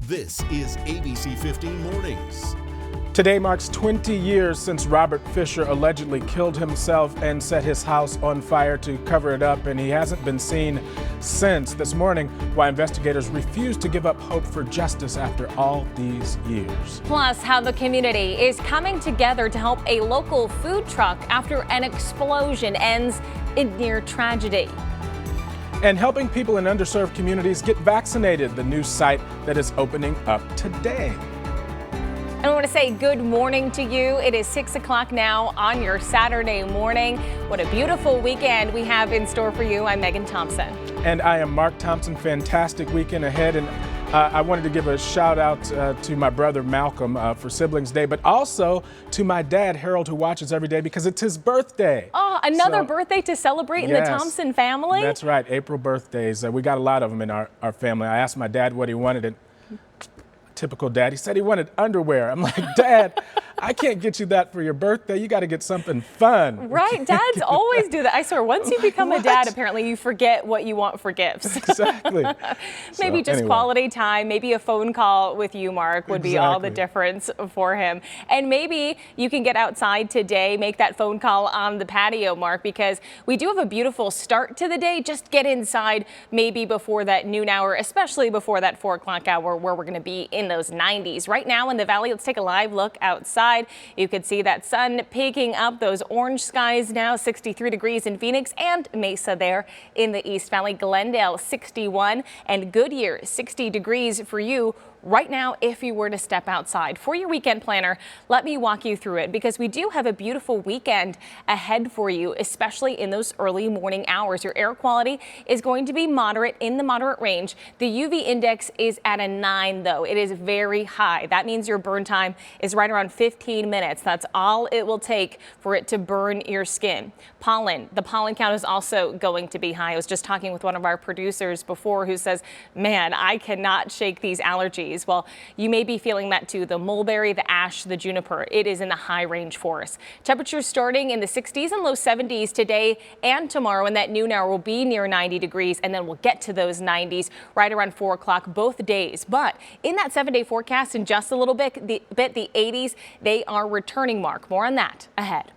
This is ABC15 Mornings. Today marks 20 years since Robert Fisher allegedly killed himself and set his house on fire to cover it up, and he hasn't been seen since. This morning, why investigators refuse to give up hope for justice after all these years. Plus, how the community is coming together to help a local food truck after an explosion ends in near tragedy. And helping people in underserved communities get vaccinated, the new site that is opening up today. And I want to say good morning to you. It is 6 o'clock now on your Saturday morning. What a beautiful weekend we have in store for you. I'm Megan Thompson. And I am Mark Thompson. Fantastic weekend ahead. And I wanted to give a shout out to my brother Malcolm for Siblings Day, but also to my dad Harold, who watches every day because it's his birthday. Oh, another birthday to celebrate in the Thompson family? That's right, April birthdays. We got a lot of them in our family. I asked my dad what he wanted, and typical dad, he said he wanted underwear. I'm like, Dad, I can't get you that for your birthday. You got to get something fun. Right, dads always do that. I swear, once you become a dad, apparently you forget what you want for gifts. Exactly. Maybe just quality time, maybe a phone call with you, Mark, would be all the difference for him. And maybe you can get outside today, make that phone call on the patio, Mark, because we do have a beautiful start to the day. Just get inside maybe before that noon hour, especially before that 4 o'clock hour where we're going to be in those 90s. Right now in the valley, let's take a live look outside. You can see that sun picking up those orange skies now, 63 degrees in Phoenix and Mesa there in the East Valley. Glendale 61 and Goodyear 60 degrees for you right now if you were to step outside. For your weekend planner, let me walk you through it because we do have a beautiful weekend ahead for you, especially in those early morning hours. Your air quality is going to be moderate, in the moderate range. The UV index is at a 9 though. It is very high. That means your burn time is right around 15 minutes. That's all it will take for it to burn your skin. Pollen, the pollen count is also going to be high. I was just talking with one of our producers before who says, man, I cannot shake these allergies. Well, you may be feeling that too. The mulberry, the ash, the juniper, it is in the high range for us. Temperatures starting in the 60s and low 70s today and tomorrow, and that noon hour will be near 90 degrees, and then we'll get to those 90s right around 4 o'clock both days. But in that 7-day forecast in just a little bit, the 80s, they are returning, Mark. More on that ahead.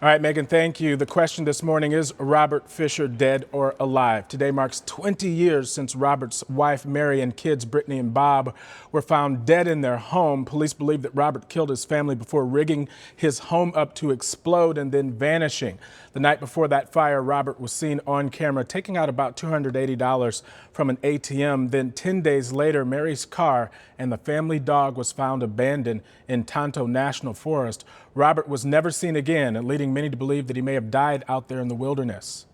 All right, Megan, thank you. The question this morning is Robert Fisher dead or alive? Today marks 20 years since Robert's wife, Mary, and kids, Brittany and Bob, were found dead in their home. Police believe that Robert killed his family before rigging his home up to explode and then vanishing. The night before that fire, Robert was seen on camera taking out about $280 from an ATM. Then 10 days later, Mary's car and the family dog was found abandoned in Tonto National Forest. Robert was never seen again, leading many to believe that he may have died out there in the wilderness.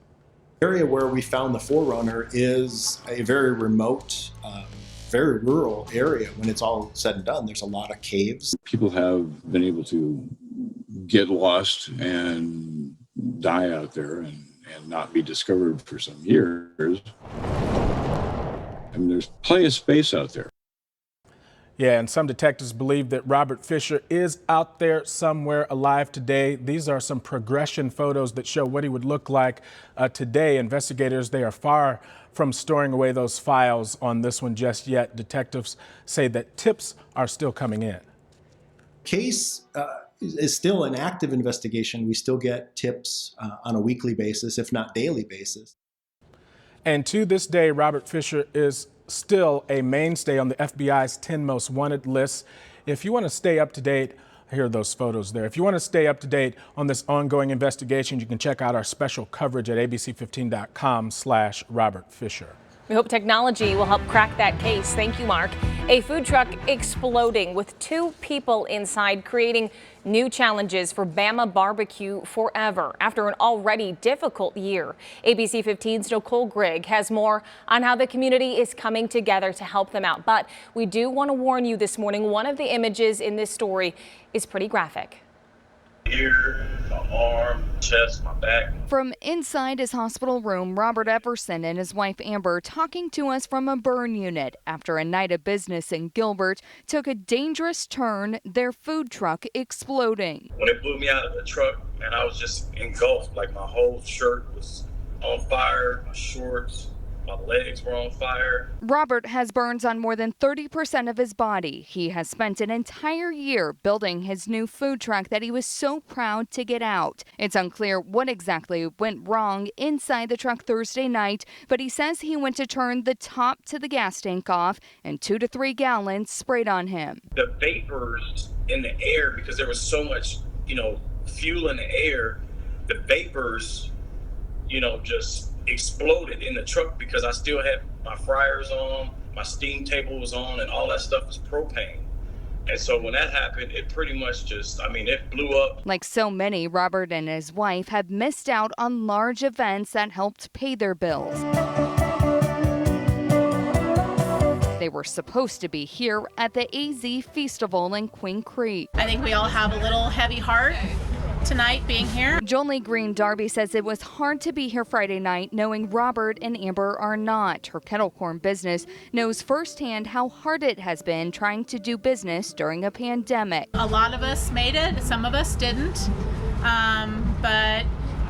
The area where we found the forerunner is a very remote, very rural area. When it's all said and done, there's a lot of caves. People have been able to get lost and die out there and not be discovered for some years. I mean, there's plenty of space out there. Yeah, and some detectives believe that Robert Fisher is out there somewhere alive today. These are some progression photos that show what he would look like today. Investigators, they are far from storing away those files on this one just yet. Detectives say that tips are still coming in. Case is still an active investigation. We still get tips on a weekly basis, if not daily basis. And to this day, Robert Fisher is still a mainstay on the FBI's 10 most wanted list. If you want to stay up to date, here are those photos there. If you want to stay up to date on this ongoing investigation, you can check out our special coverage at abc15.com/Robert Fisher. We hope technology will help crack that case. Thank you, Mark. A food truck exploding with 2 people inside, creating new challenges for Bama Barbecue forever after an already difficult year. ABC 15's Nicole Grigg has more on how the community is coming together to help them out. But we do want to warn you this morning, one of the images in this story is pretty graphic. Here, my arm, chest, my back. From inside his hospital room, Robert Everson and his wife Amber talking to us from a burn unit after a night of business in Gilbert took a dangerous turn, their food truck exploding. When it blew me out of the truck, and I was just engulfed, like my whole shirt was on fire, my shorts, My legs were on fire. Robert has burns on more than 30% of his body. He has spent an entire year building his new food truck that he was so proud to get out. It's unclear what exactly went wrong inside the truck Thursday night, but he says he went to turn the top to the gas tank off and 2 to 3 gallons sprayed on him. The vapors in the air, because there was so much, fuel in the air, the vapors, just exploded in the truck because I still had my fryers on, my steam table was on, and all that stuff is propane. And so when that happened, it pretty much just, it blew up. Like so many, Robert and his wife have missed out on large events that helped pay their bills. They were supposed to be here at the AZ Festival in Queen Creek. I think we all have a little heavy heart tonight being here. Jolie Green Darby says it was hard to be here Friday night knowing Robert and Amber are not. Her kettle corn business knows firsthand how hard it has been trying to do business during a pandemic. A lot of us made it, some of us didn't, but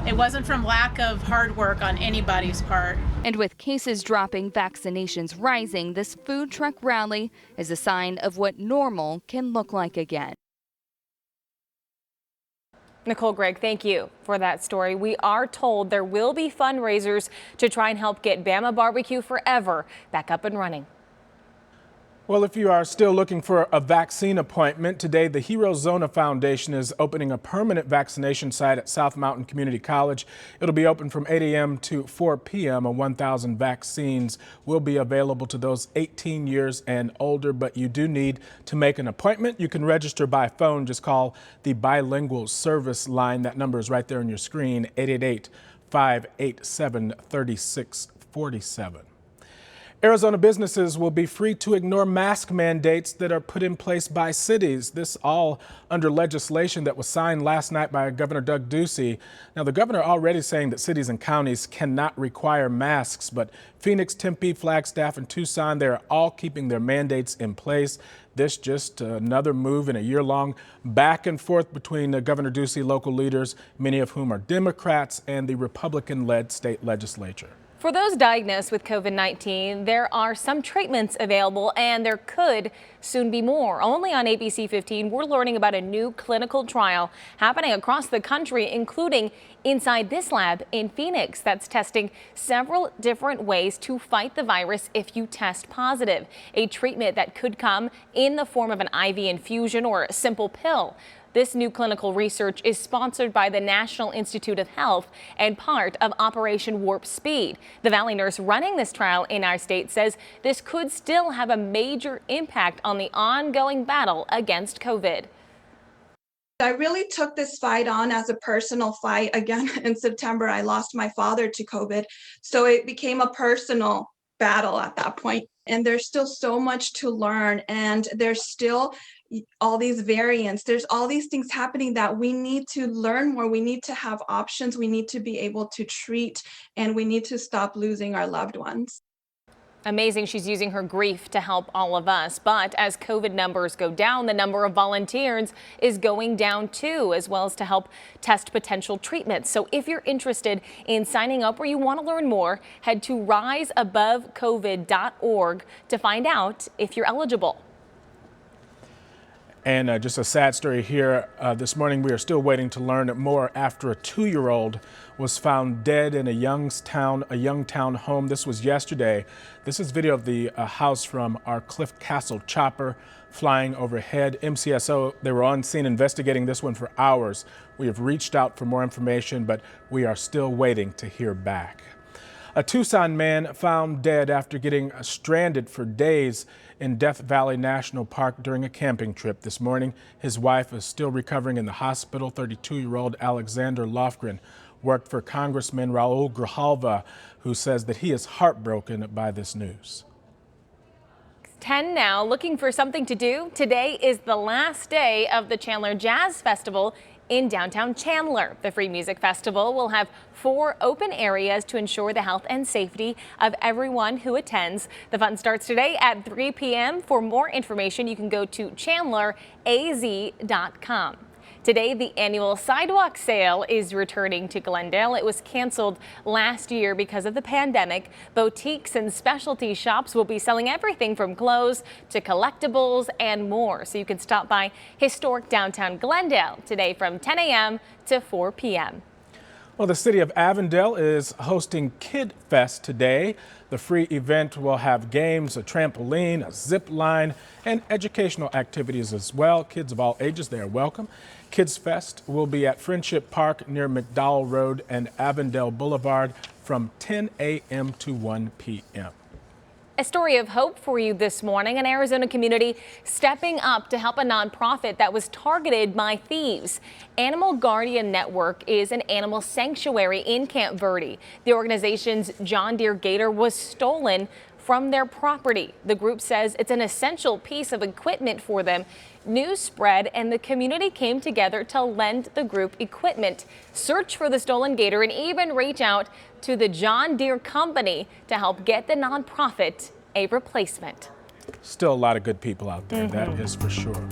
it wasn't from lack of hard work on anybody's part. And with cases dropping, vaccinations rising, this food truck rally is a sign of what normal can look like again. Nicole, Greg, thank you for that story. We are told there will be fundraisers to try and help get Bama Barbecue Forever back up and running. Well, if you are still looking for a vaccine appointment, today the Hero Zona Foundation is opening a permanent vaccination site at South Mountain Community College. It'll be open from 8 a.m. to 4 p.m. 1,000 vaccines will be available to those 18 years and older, but you do need to make an appointment. You can register by phone. Just call the bilingual service line. That number is right there on your screen, 888-587-3647. Arizona businesses will be free to ignore mask mandates that are put in place by cities. This all under legislation that was signed last night by Governor Doug Ducey. Now, the governor already saying that cities and counties cannot require masks, but Phoenix, Tempe, Flagstaff, and Tucson, they're all keeping their mandates in place. This just another move in a year-long back and forth between Governor Ducey, local leaders, many of whom are Democrats, and the Republican-led state legislature. For those diagnosed with COVID-19, there are some treatments available, and there could soon be more. Only on ABC 15, we're learning about a new clinical trial happening across the country, including inside this lab in Phoenix that's testing several different ways to fight the virus if you test positive. A treatment that could come in the form of an IV infusion or a simple pill. This new clinical research is sponsored by the National Institute of Health and part of Operation Warp Speed. The Valley nurse running this trial in our state says this could still have a major impact on the ongoing battle against COVID. I really took this fight on as a personal fight. Again, in September, I lost my father to COVID. So it became a personal battle at that point. And there's still so much to learn, and there's still all these variants. There's all these things happening that we need to learn more. We need to have options. We need to be able to treat, and we need to stop losing our loved ones. Amazing she's using her grief to help all of us. But as COVID numbers go down, the number of volunteers is going down too, as well as to help test potential treatments. So if you're interested in signing up or you want to learn more, head to riseabovecovid.org to find out if you're eligible. And just a sad story here. This morning, we are still waiting to learn more after a 2-year-old was found dead in a Youngtown home. This was yesterday. This is video of the house from our Cliff Castle chopper flying overhead. MCSO, they were on scene investigating this one for hours. We have reached out for more information, but we are still waiting to hear back. A Tucson man found dead after getting stranded for days in Death Valley National Park during a camping trip this morning. His wife is still recovering in the hospital. 32-year-old Alexander Lofgren worked for Congressman Raul Grijalva, who says that he is heartbroken by this news. 10 now, looking for something to do. Today is the last day of the Chandler Jazz Festival in downtown Chandler. The free music festival will have 4 open areas to ensure the health and safety of everyone who attends. The fun starts today at 3 p.m. For more information, you can go to chandleraz.com. Today, the annual sidewalk sale is returning to Glendale. It was canceled last year because of the pandemic. Boutiques and specialty shops will be selling everything from clothes to collectibles and more. So you can stop by historic downtown Glendale today from 10 a.m. to 4 p.m. Well, the city of Avondale is hosting Kid Fest today. The free event will have games, a trampoline, a zip line, and educational activities as well. Kids of all ages, they are welcome. Kids Fest will be at Friendship Park near McDowell Road and Avondale Boulevard from 10 a.m. to 1 p.m. A story of hope for you this morning. An Arizona community stepping up to help a nonprofit that was targeted by thieves. Animal Guardian Network is an animal sanctuary in Camp Verde. The organization's John Deere Gator was stolen from their property. The group says it's an essential piece of equipment for them. News spread and the community came together to lend the group equipment, search for the stolen gator, and even reach out to the John Deere company to help get the nonprofit a replacement. Still a lot of good people out there, that is for sure.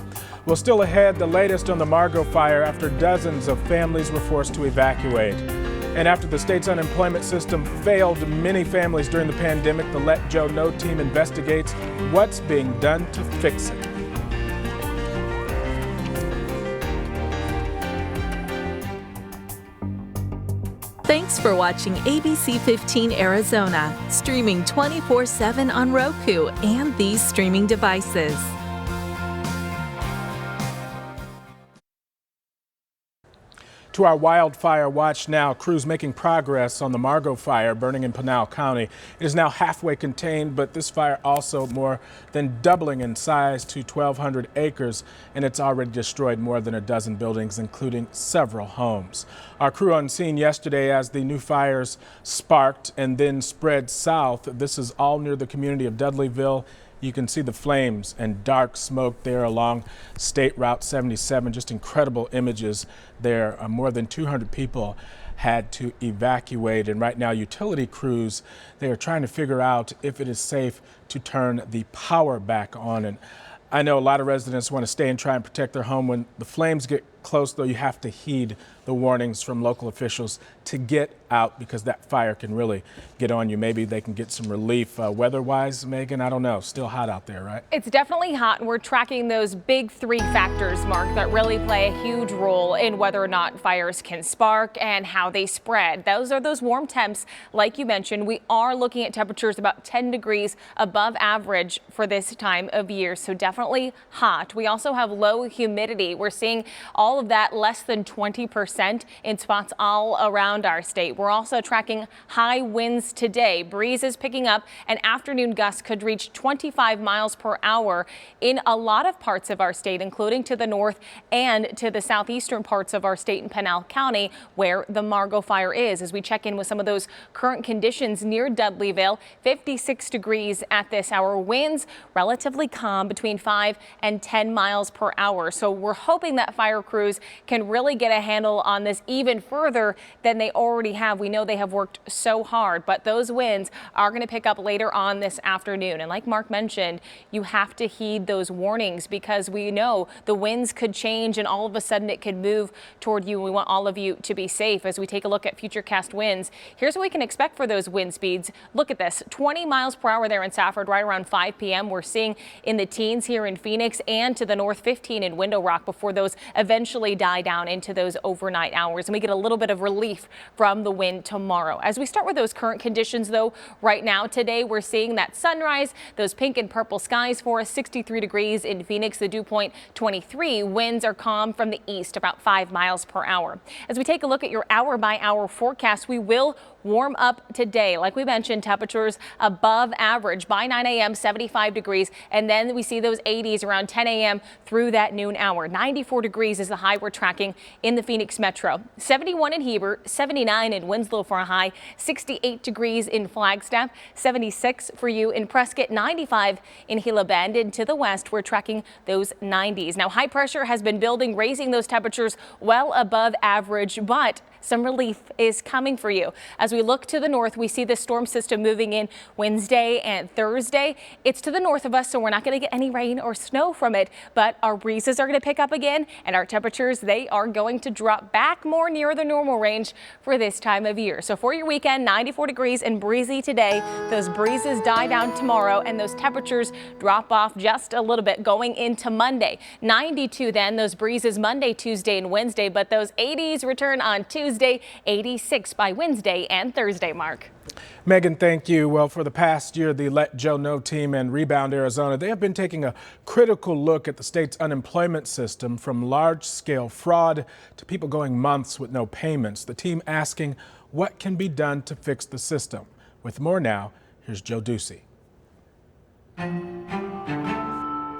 Well, still ahead, the latest on the Margot fire after dozens of families were forced to evacuate. And after the state's unemployment system failed many families during the pandemic, the Let Joe Know team investigates what's being done to fix it. Thanks for watching ABC15 Arizona, streaming 24/7 on Roku and these streaming devices. To our wildfire watch now, crews making progress on the Margot fire burning in Pinal County. It is now halfway contained, but this fire also more than doubling in size to 1,200 acres, and it's already destroyed more than a dozen buildings, including several homes. Our crew on scene yesterday as the new fires sparked and then spread south. This is all near the community of Dudleyville. You can see the flames and dark smoke there along State Route 77. Just incredible images there. More than 200 people had to evacuate, and right now utility crews, they are trying to figure out if it is safe to turn the power back on. And I know a lot of residents want to stay and try and protect their home. When the flames get close, though, you have to heed the warnings from local officials to get out because that fire can really get on you. Maybe they can get some relief weather-wise, Megan. I don't know. Still hot out there, right? It's definitely hot, and we're tracking those big three factors, Mark, that really play a huge role in whether or not fires can spark and how they spread. Those are those warm temps, like you mentioned. We are looking at temperatures about 10 degrees above average for this time of year, so definitely hot. We also have low humidity. We're seeing all of that less than 20% in spots all around our state. We're also tracking high winds today. Breeze is picking up, and afternoon gusts could reach 25 miles per hour in a lot of parts of our state, including to the north and to the southeastern parts of our state in Pinal County, where the Margot fire is. As we check in with some of those current conditions near Dudleyville, 56 degrees at this hour. Winds relatively calm between 5 and 10 miles per hour. So we're hoping that fire crews can really get a handle on this even further than they already have. We know they have worked so hard, but those winds are going to pick up later on this afternoon. And like Mark mentioned, you have to heed those warnings because we know the winds could change and all of a sudden it could move toward you. We want all of you to be safe as we take a look at futurecast winds. Here's what we can expect for those wind speeds. Look at this, 20 miles per hour there in Safford right around 5 p.m. We're seeing in the teens here in Phoenix and to the north 15 in Window Rock before those eventually die down into those overnight hours, and we get a little bit of relief from the wind tomorrow. As we start with those current conditions, though, right now today we're seeing that sunrise, those pink and purple skies for us, 63 degrees in Phoenix, the dew point 23. Winds are calm from the east, about 5 miles per hour. As we take a look at your hour-by-hour forecast, we will warm up today. Like we mentioned, temperatures above average by 9 a.m., 75 degrees, and then we see those 80s around 10 a.m. through that noon hour. 94 degrees is the high we're tracking in the Phoenix metro. 71 in Heber, 79 in Winslow for a high, 68 degrees in Flagstaff, 76 for you in Prescott, 95 in Gila Bend. And to the west, we're tracking those 90s. Now, high pressure has been building, raising those temperatures well above average, but some relief is coming for you. As we look to the north, we see this storm system moving in Wednesday and Thursday. It's to the north of us, so we're not going to get any rain or snow from it, but our breezes are going to pick up again and our temperatures temperatures, they are going to drop back more near the normal range for this time of year. So for your weekend, 94 degrees and breezy today. Those breezes die down tomorrow and those temperatures drop off just a little bit going into Monday. 92 then, those breezes Monday, Tuesday and Wednesday, but those 80s return on Tuesday, 86 by Wednesday and Thursday, Mark. Megan, thank you. Well, for the past year, the Let Joe Know team and Rebound Arizona, they have been taking a critical look at the state's unemployment system, from large-scale fraud to people going months with no payments. The team asking what can be done to fix the system. With more now, here's Joe Ducey.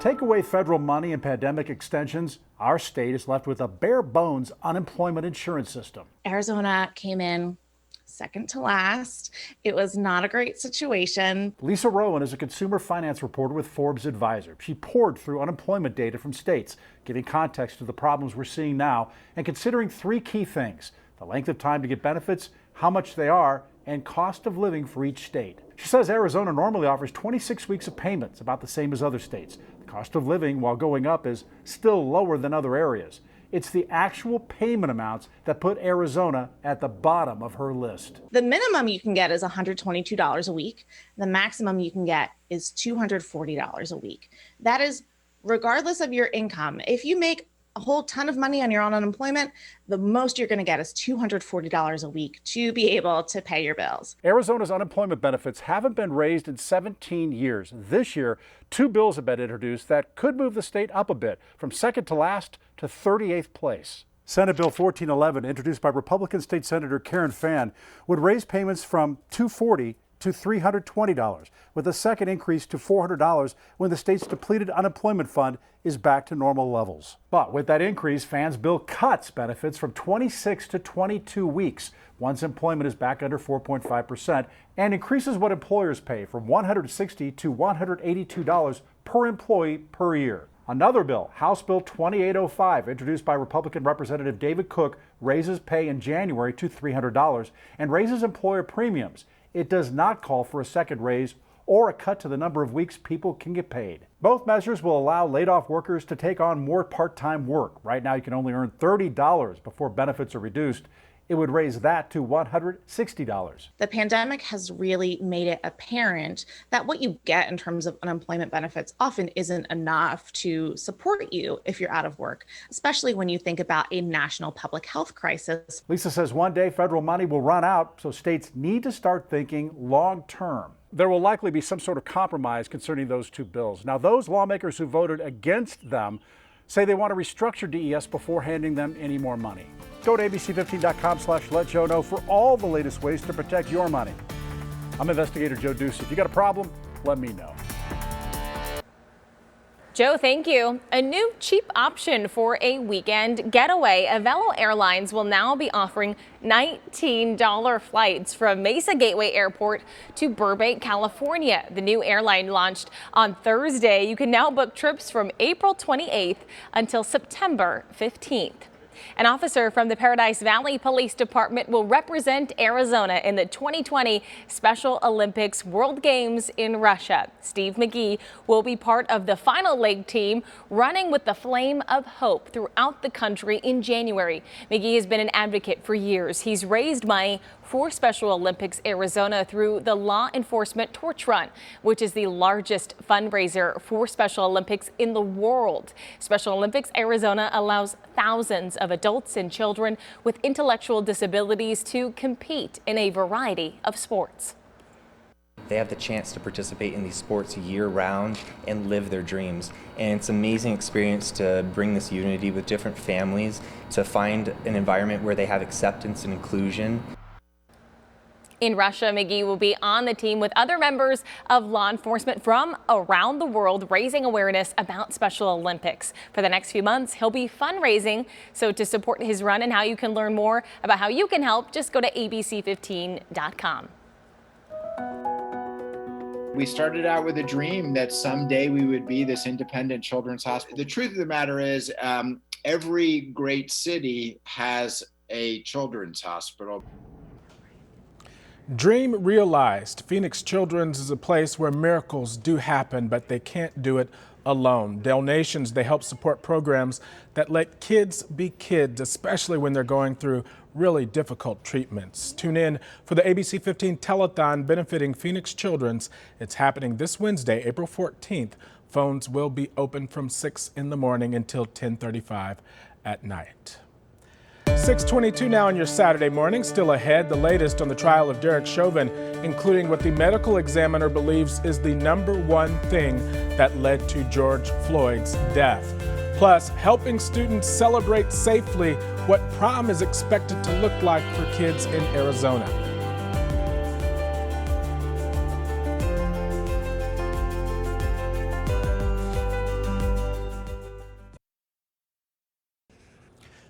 Take away federal money and pandemic extensions, our state is left with a bare-bones unemployment insurance system. Arizona came in second to last. It was not a great situation. Lisa Rowan is a consumer finance reporter with Forbes Advisor. She poured through unemployment data from states, giving context to the problems we're seeing now and considering three key things: the length of time to get benefits, how much they are, and cost of living for each state. She says Arizona normally offers 26 weeks of payments, about the same as other states. The cost of living, while going up, is still lower than other areas. It's the actual payment amounts that put Arizona at the bottom of her list. The minimum you can get is $122 a week. The maximum you can get is $240 a week. That is regardless of your income. If you make a whole ton of money on your own unemployment, the most you're going to get is $240 a week to be able to pay your bills. Arizona's unemployment benefits haven't been raised in 17 years. This year, two bills have been introduced that could move the state up a bit, from second to last to 38th place. Senate Bill 1411, introduced by Republican State Senator Karen Fann, would raise payments from $240 to $320, with a second increase to $400 when the state's depleted unemployment fund is back to normal levels. But with that increase, Fann's bill cuts benefits from 26 to 22 weeks once employment is back under 4.5%, and increases what employers pay from $160 to $182 per employee per year. Another bill, House Bill 2805, introduced by Republican Representative David Cook, raises pay in January to $300 and raises employer premiums. It does not call for a second raise or a cut to the number of weeks people can get paid. Both measures will allow laid-off workers to take on more part-time work. Right now, you can only earn $30 before benefits are reduced. It would raise that to $160. The pandemic has really made it apparent that what you get in terms of unemployment benefits often isn't enough to support you if you're out of work, especially when you think about a national public health crisis. Lisa says one day federal money will run out, so states need to start thinking long-term. There will likely be some sort of compromise concerning those two bills. Now, those lawmakers who voted against them say they want to restructure DES before handing them any more money. Go to abc15.com/letjoeknow for all the latest ways to protect your money. I'm investigator Joe Ducey. If you got a problem, let me know. Joe, thank you. A new cheap option for a weekend getaway. Avelo Airlines will now be offering $19 flights from Mesa Gateway Airport to Burbank, California. The new airline launched on Thursday. You can now book trips from April 28th until September 15th. An officer from the Paradise Valley Police Department will represent Arizona in the 2020 Special Olympics World Games in Russia. Steve McGee will be part of the final leg team running with the Flame of Hope throughout the country in January. McGee has been an advocate for years. He's raised money for Special Olympics Arizona through the Law Enforcement Torch Run, which is the largest fundraiser for Special Olympics in the world. Special Olympics Arizona allows thousands of adults and children with intellectual disabilities to compete in a variety of sports. They have the chance to participate in these sports year-round and live their dreams. And it's an amazing experience to bring this unity with different families, to find an environment where they have acceptance and inclusion. In Russia, McGee will be on the team with other members of law enforcement from around the world, raising awareness about Special Olympics. For the next few months, he'll be fundraising. So to support his run and how you can learn more about how you can help, just go to abc15.com. We started out with a dream that someday we would be this independent children's hospital. The truth of the matter is, every great city has a children's hospital. Dream realized. Phoenix Children's is a place where miracles do happen, but they can't do it alone. Donations, they help support programs that let kids be kids, especially when they're going through really difficult treatments. Tune in for the ABC 15 Telethon benefiting Phoenix Children's. It's happening this Wednesday, April 14th. Phones will be open from 6 in the morning until 10:35 at night. 6:22 now on your Saturday morning. Still ahead, the latest on the trial of Derrick Chauvin, including what the medical examiner believes is the #1 thing that led to George Floyd's death. Plus, helping students celebrate safely what prom is expected to look like for kids in Arizona.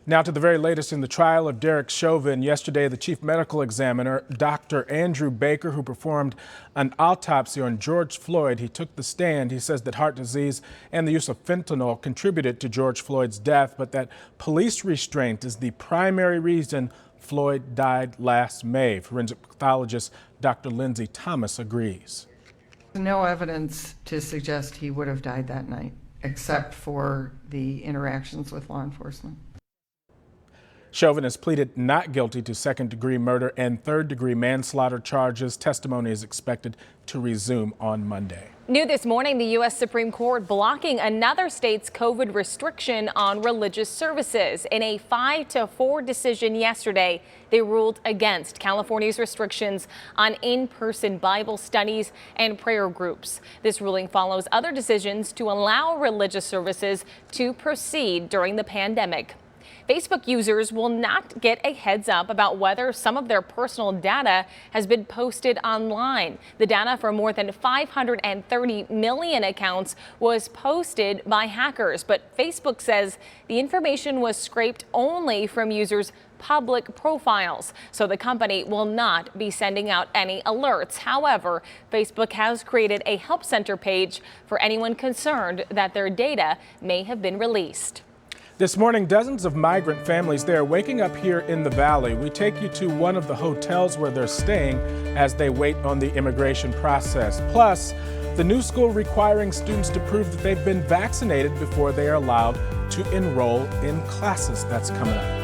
Now to the very latest in the trial of Derrick Chauvin. Yesterday, the chief medical examiner, Dr. Andrew Baker, who performed an autopsy on George Floyd, he took the stand. He says that heart disease and the use of fentanyl contributed to George Floyd's death, but that police restraint is the primary reason Floyd died last May. Forensic pathologist Dr. Lindsay Thomas agrees. No evidence to suggest he would have died that night, except for the interactions with law enforcement. Chauvin has pleaded not guilty to second-degree murder and third-degree manslaughter charges. Testimony is expected to resume on Monday. New this morning, the U.S. Supreme Court blocking another state's COVID restriction on religious services. In a 5-4 decision yesterday, they ruled against California's restrictions on in-person Bible studies and prayer groups. This ruling follows other decisions to allow religious services to proceed during the pandemic. Facebook users will not get a heads up about whether some of their personal data has been posted online. The data for more than 530 million accounts was posted by hackers, but Facebook says the information was scraped only from users' public profiles, so the company will not be sending out any alerts. However, Facebook has created a help center page for anyone concerned that their data may have been released. This morning, dozens of migrant families, they are waking up here in the valley. We take you to one of the hotels where they're staying as they wait on the immigration process. Plus, the new school requiring students to prove that they've been vaccinated before they are allowed to enroll in classes. That's coming up.